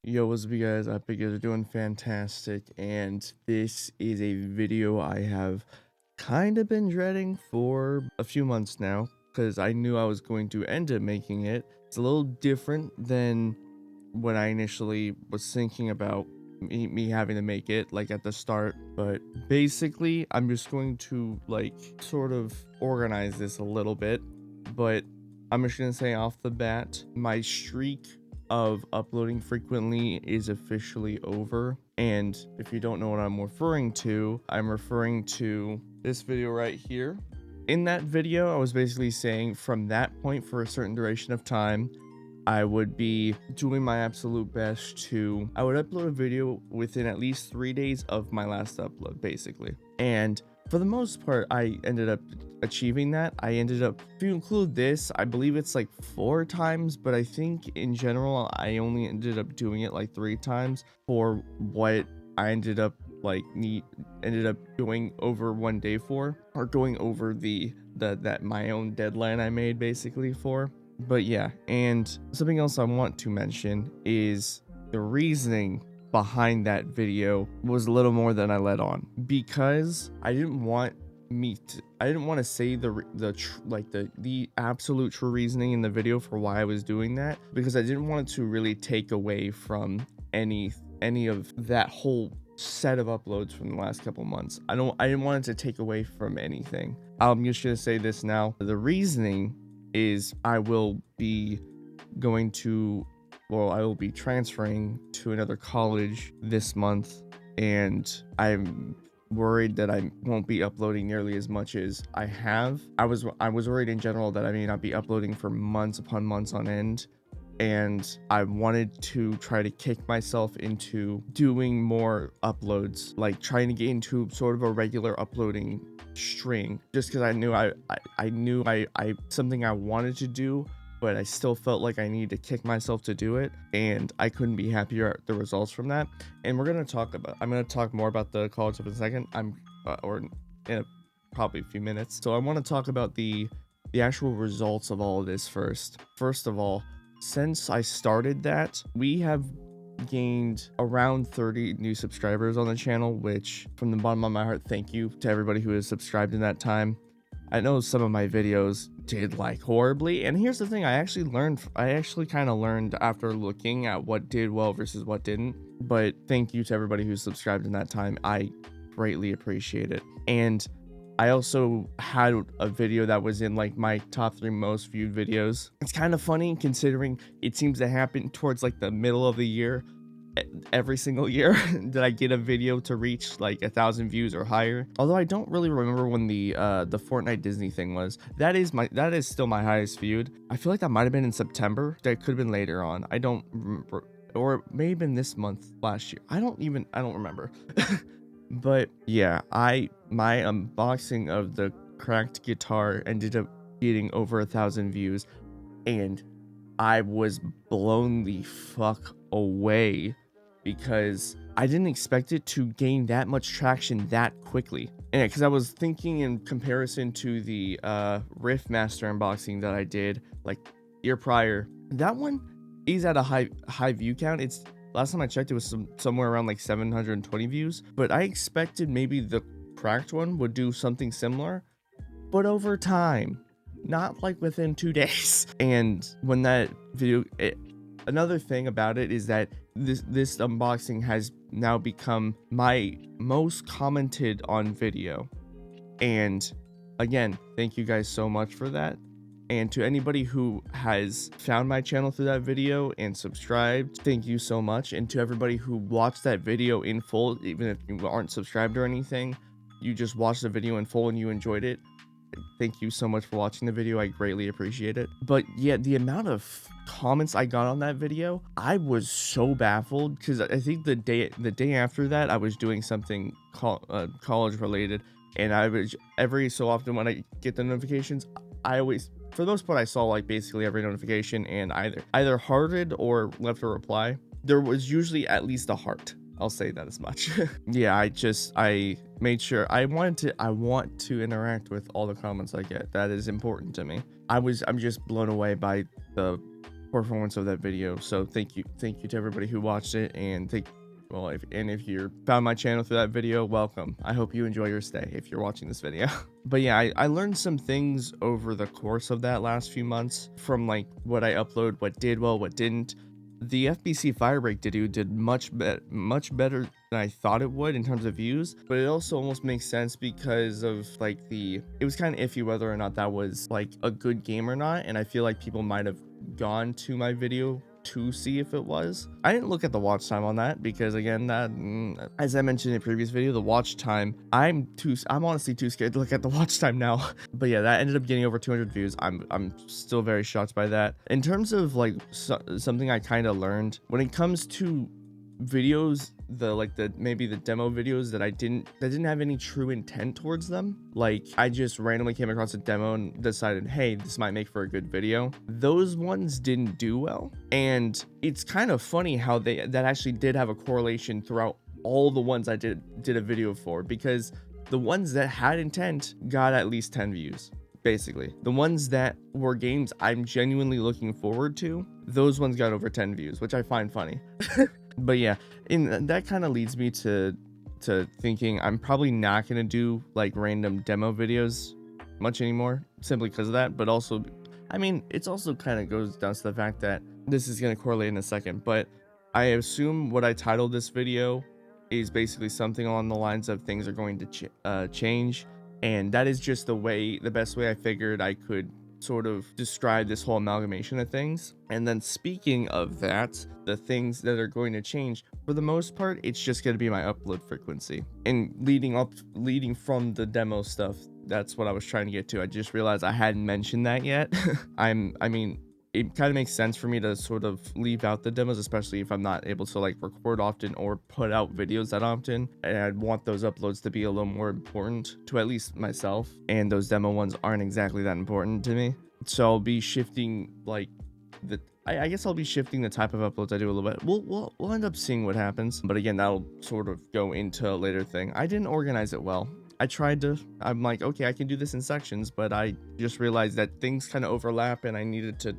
Yo, what's up, you guys? I hope you guys are doing fantastic. And this is a video I have kind of been dreading for a few months now because I knew I was going to end up making it. It's a little different than when I initially was thinking about me having to make it, like at the start. But basically, I'm just going to like sort of organize this a little bit. But I'm just gonna say off the bat, my streak of uploading frequently is officially over. And if you don't know what I'm referring to, I'm referring to this video right here. In that video, I was basically saying from that point for a certain duration of time, I would be doing my absolute best to, I would upload a video within at least 3 days of my last upload, basically. And for the most part, I ended up achieving that. I ended up, if you include this, I believe it's like 4 times, but I think in general, I only ended up doing it like 3 times for what I ended up going over 1 day for, or going over that my own deadline I made basically for. But yeah, and something else I want to mention is the reasoning behind that video was a little more than I let on, because I didn't want to say the absolute true reasoning in the video for why I was doing that, because I didn't want it to really take away from any of that whole set of uploads from the last couple months. I didn't want it to take away from anything. I'm just gonna say this now. The reasoning is I will be transferring to another college this month, and I'm worried that I won't be uploading nearly as much as I have. I was worried in general that I may not be uploading for months upon months on end, and I wanted to try to kick myself into doing more uploads, like trying to get into sort of a regular uploading string, just because I knew I something I wanted to do, but I still felt like I needed to kick myself to do it, and I couldn't be happier at the results from that. And I'm going to talk more about the college in a second. Or in probably a few minutes. So I want to talk about the actual results of all of this first. First of all, since I started that, we have gained around 30 new subscribers on the channel, which from the bottom of my heart, thank you to everybody who has subscribed in that time. I know some of my videos did like horribly, and here's the thing, I actually kind of learned after looking at what did well versus what didn't. But thank you to everybody who subscribed in that time. I greatly appreciate it. And I also had a video that was in like my top 3 most viewed videos. It's kind of funny considering it seems to happen towards like the middle of the year every single year that I get a video to reach like 1,000 views or higher. Although I don't really remember when the Fortnite Disney thing was. That is still my highest viewed. I feel like that might have been in September. That could have been later on. I don't remember, or maybe been this month last year. I don't remember. But yeah, my unboxing of the cracked guitar ended up getting over 1,000 views, and I was blown the fuck away because I didn't expect it to gain that much traction that quickly. And because I was thinking in comparison to the Riffmaster unboxing that I did like year prior, that one is at a high view count. It's last time I checked, it was somewhere around like 720 views, but I expected maybe the cracked one would do something similar, but over time, not like within 2 days. And when that video, another thing about it is that this unboxing has now become my most commented on video. And again, thank you guys so much for that. And to anybody who has found my channel through that video and subscribed, thank you so much. And to everybody who watched that video in full, even if you aren't subscribed or anything, you just watched the video in full and you enjoyed it, thank you so much for watching the video. I greatly appreciate it. But yeah, the amount of comments I got on that video, I was so baffled, because I think the day after that, I was doing something college related, and I was, every so often when I get the notifications, I always, for the most part, I saw like basically every notification and either hearted or left a reply. There was usually at least a heart. I'll say that as much. Yeah, I made sure I want to interact with all the comments I get. That is important to me. I'm just blown away by the performance of that video. So thank you to everybody who watched it, and if you're found my channel through that video, welcome. I hope you enjoy your stay if you're watching this video. But yeah, I learned some things over the course of that last few months, from like what I upload, what did well, what didn't. The FBC Firebreak video did much better than I thought it would in terms of views, but it also almost makes sense because of like it was kind of iffy whether or not that was like a good game or not, and I feel like people might have gone to my video to see if it was. I didn't look at the watch time on that because, again, that as I mentioned in a previous video, the watch time, I'm honestly too scared to look at the watch time now. But yeah, that ended up getting over 200 views. I'm still very shocked by that. In terms of like something I kind of learned when it comes to videos, maybe the demo videos that didn't have any true intent towards them, like I just randomly came across a demo and decided, hey, this might make for a good video. Those ones didn't do well, and it's kind of funny how that actually did have a correlation throughout all the ones I did a video for, because the ones that had intent got at least 10 views. Basically, the ones that were games I'm genuinely looking forward to, those ones got over 10 views, which I find funny. But yeah, and that kind of leads me to thinking I'm probably not going to do like random demo videos much anymore, simply because of that. But also, I mean, it's also kind of goes down to the fact that this is going to correlate in a second, but I assume what I titled this video is basically something along the lines of things are going to change, and that is just the best way I figured I could sort of describe this whole amalgamation of things. And then speaking of that, the things that are going to change, for the most part, it's just going to be my upload frequency. And leading from the demo stuff, that's what I was trying to get to. I just realized I hadn't mentioned that yet. I mean, it kind of makes sense for me to sort of leave out the demos, especially if I'm not able to like record often or put out videos that often. And I'd want those uploads to be a little more important to at least myself, and those demo ones aren't exactly that important to me. So I'll be shifting like I guess I'll be shifting the type of uploads I do a little bit. We'll end up seeing what happens. But again, that'll sort of go into a later thing. I didn't organize it well. I'm like, okay, I can do this in sections, but I just realized that things kind of overlap, and I needed to,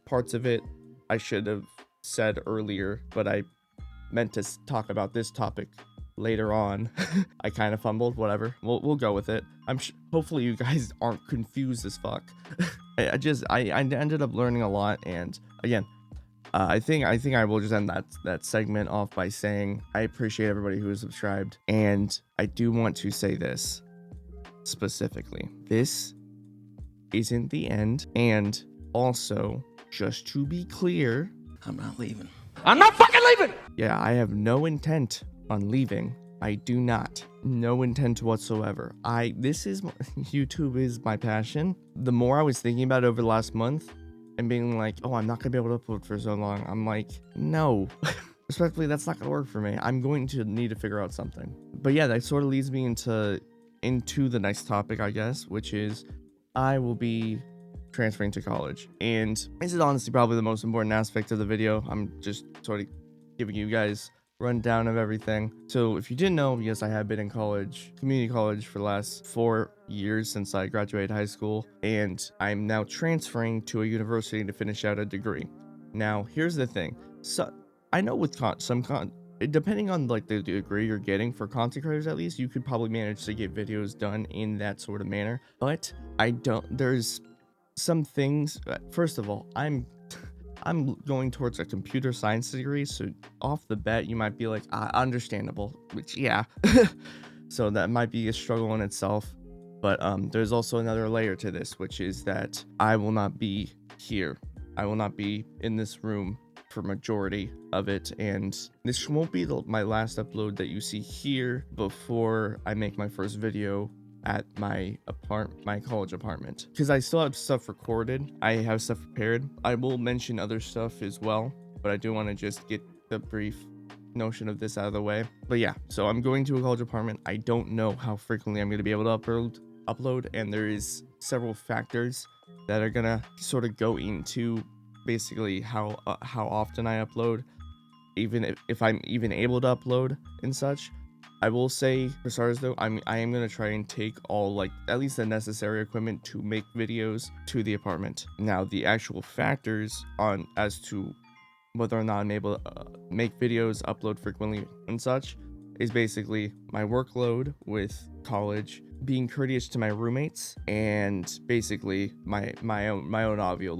parts of it I should have said earlier, but I meant to talk about this topic later on. I kind of fumbled, whatever. We'll go with it. Hopefully you guys aren't confused as fuck. I ended up learning a lot, and again, I think I will just end that segment off by saying I appreciate everybody who has subscribed, and I do want to say this specifically. This isn't the end, and also, just to be clear, I'm not leaving. I'm not fucking leaving! Yeah, I have no intent on leaving. I do not. No intent whatsoever. YouTube is my passion. The more I was thinking about it over the last month, and being like, oh, I'm not gonna be able to upload for so long, I'm like, no. Respectfully, that's not gonna work for me. I'm going to need to figure out something. But yeah, that sort of leads me into the next topic, I guess, which is I will be transferring to college. And this is honestly probably the most important aspect of the video. I'm just sort of giving you guys rundown of everything. So if you didn't know, yes, I have been in college, community college, for the last 4 years since I graduated high school, and I'm now transferring to a university to finish out a degree. Now, here's the thing. So I know with depending on like the degree you're getting, for content creators at least, you could probably manage to get videos done in that sort of manner. But there's some things. First of all, I'm going towards a computer science degree, so off the bat you might be like, understandable, which yeah. So that might be a struggle in itself. But there's also another layer to this, which is that I will not be here. I will not be in this room for majority of it, and this won't be my last upload that you see here before I make my first video at my college apartment, because I still have stuff recorded. I have stuff prepared. I will mention other stuff as well, but I do want to just get the brief notion of this out of the way. But yeah, so I'm going to a college apartment. I don't know how frequently I'm going to be able to upload, and there is several factors that are gonna sort of go into basically how often I upload, even if I'm even able to upload and such. I will say for starters though, I am gonna try and take all like at least the necessary equipment to make videos to the apartment. Now the actual factors on as to whether or not I'm able to make videos, upload frequently and such is basically my workload with college, being courteous to my roommates, and basically my own audio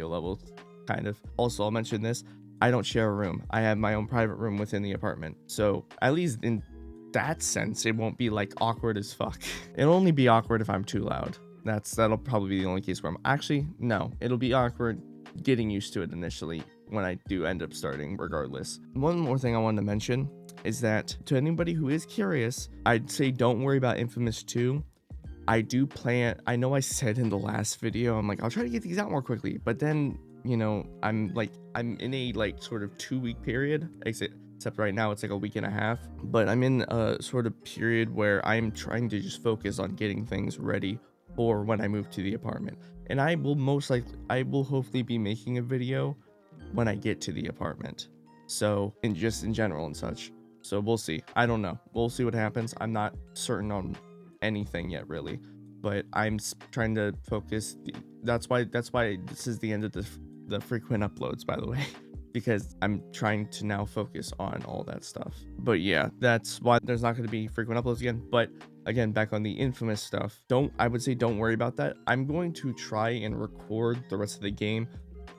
level kind of. Also, I'll mention this. I don't share a room. I have my own private room within the apartment. So at least in that sense, it won't be like awkward as fuck. It'll only be awkward if I'm too loud. That'll probably be the only case where I'm actually no, it'll be awkward getting used to it initially when I do end up starting regardless. One more thing I wanted to mention is that to anybody who is curious, I'd say don't worry about Infamous 2. I do plan, I know I said in the last video, I'm like, I'll try to get these out more quickly, but then, you know, I'm in a like sort of 2-week period, except right now it's like a week and a half, but I'm in a sort of period where I'm trying to just focus on getting things ready for when I move to the apartment. And I will hopefully be making a video when I get to the apartment. So, in general and such. So we'll see. I don't know. We'll see what happens. I'm not certain on anything yet, really. But I'm trying to focus. That's why this is the end of the frequent uploads, by the way. Because I'm trying to now focus on all that stuff. But yeah, that's why there's not going to be frequent uploads again. But again, back on the Infamous stuff, I would say don't worry about that. I'm going to try and record the rest of the game.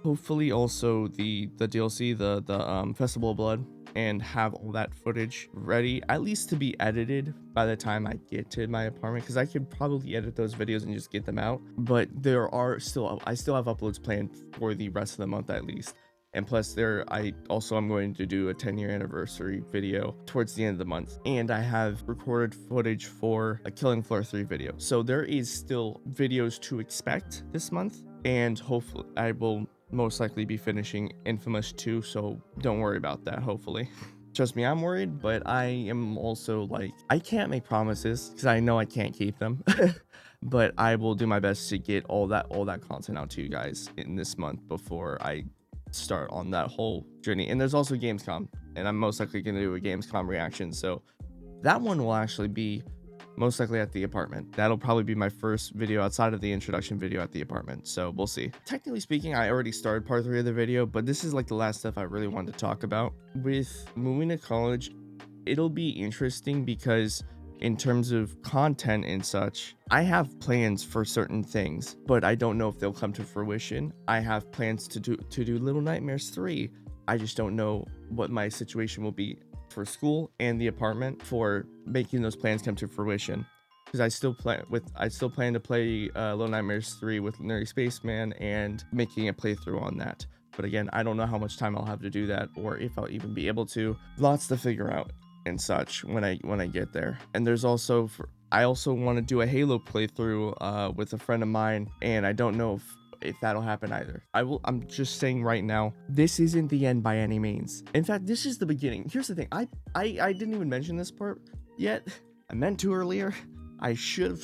Hopefully also the DLC, the Festival of Blood, and have all that footage ready, at least to be edited by the time I get to my apartment, because I could probably edit those videos and just get them out. But I still have uploads planned for the rest of the month at least. And plus I'm going to do a 10-year anniversary video towards the end of the month. And I have recorded footage for a Killing Floor 3 video. So there is still videos to expect this month. And hopefully I will most likely be finishing Infamous 2. So don't worry about that, hopefully. Trust me, I'm worried, but I am also like, I can't make promises because I know I can't keep them. But I will do my best to get all that content out to you guys in this month before I start on that whole journey. And there's also Gamescom, and I'm most likely going to do a Gamescom reaction, so that one will actually be most likely at the apartment. That'll probably be my first video outside of the introduction video at the apartment, so we'll see. Technically speaking, I already started part 3 of the video, but this is like the last stuff I really wanted to talk about. With moving to college, it'll be interesting because in terms of content and such, I have plans for certain things, but I don't know if they'll come to fruition. I have plans to do Little Nightmares 3. I just don't know what my situation will be for school and the apartment for making those plans come to fruition. Because I still plan to play Little Nightmares 3 with Nerdy Spaceman and making a playthrough on that. But again, I don't know how much time I'll have to do that or if I'll even be able to. Lots to figure out and such when I get there. And there's also I also want to do a Halo playthrough with a friend of mine, and I don't know if that'll happen either. I'm just saying right now, this isn't the end by any means. In fact, this is the beginning. Here's the thing. I didn't even mention this part yet. I meant to earlier. I should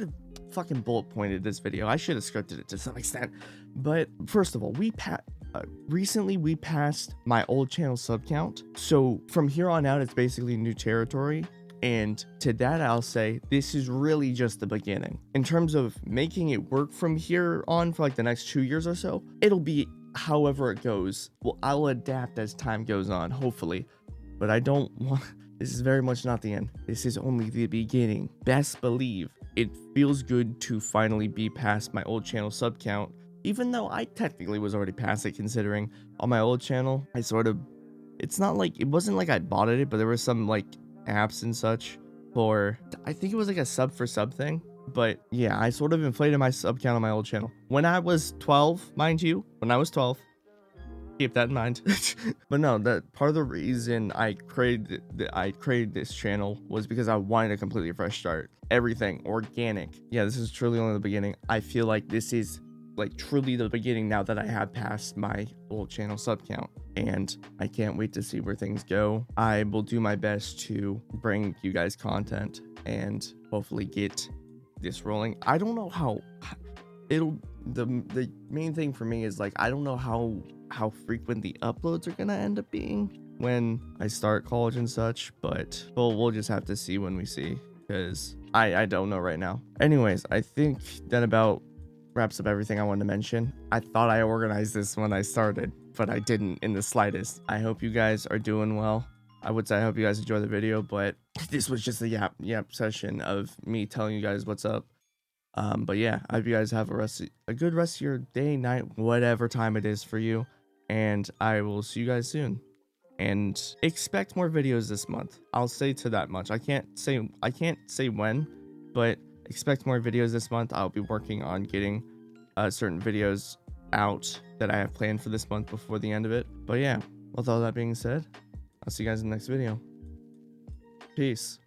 have fucking bullet pointed this video. I should have scripted it to some extent. But first of all, recently we passed my old channel sub count, so from here on out it's basically new territory. And to that I'll say this is really just the beginning. In terms of making it work from here on for like the next 2 years or so, it'll be however it goes. Well, I'll adapt as time goes on, hopefully, but I don't want, this is very much not the end. This is only the beginning. Best believe it feels good to finally be past my old channel sub count. Even though I technically was already past it, considering on my old channel, it wasn't like I bought it, but there were some like apps and such for, I think it was like a sub for sub thing. But yeah, I sort of inflated my sub count on my old channel. When I was 12, mind you, when I was 12, keep that in mind. But no, that part of the reason I created this channel was because I wanted a completely fresh start. Everything organic. Yeah, this is truly only the beginning. I feel like this is like truly the beginning now that I have passed my old channel sub count, and I can't wait to see where things go. I will do my best to bring you guys content and hopefully get this rolling. I don't know how the main thing for me is like, I don't know how how frequent the uploads are gonna end up being when I start college and such, but we'll just have to see when we see, because I don't know right now. Anyways, I think that about wraps up everything I wanted to mention. I thought I organized this when I started, but I didn't in the slightest. I hope you guys are doing well. I would say I hope you guys enjoy the video, but this was just a yap session of me telling you guys what's up. But yeah, I hope you guys have a good rest of your day, night, whatever time it is for you, and I will see you guys soon. And expect more videos this month. I'll say to that much. I can't say when, but expect more videos this month. I'll be working on getting certain videos out that I have planned for this month before the end of it. But yeah, with all that being said, I'll see you guys in the next video. Peace.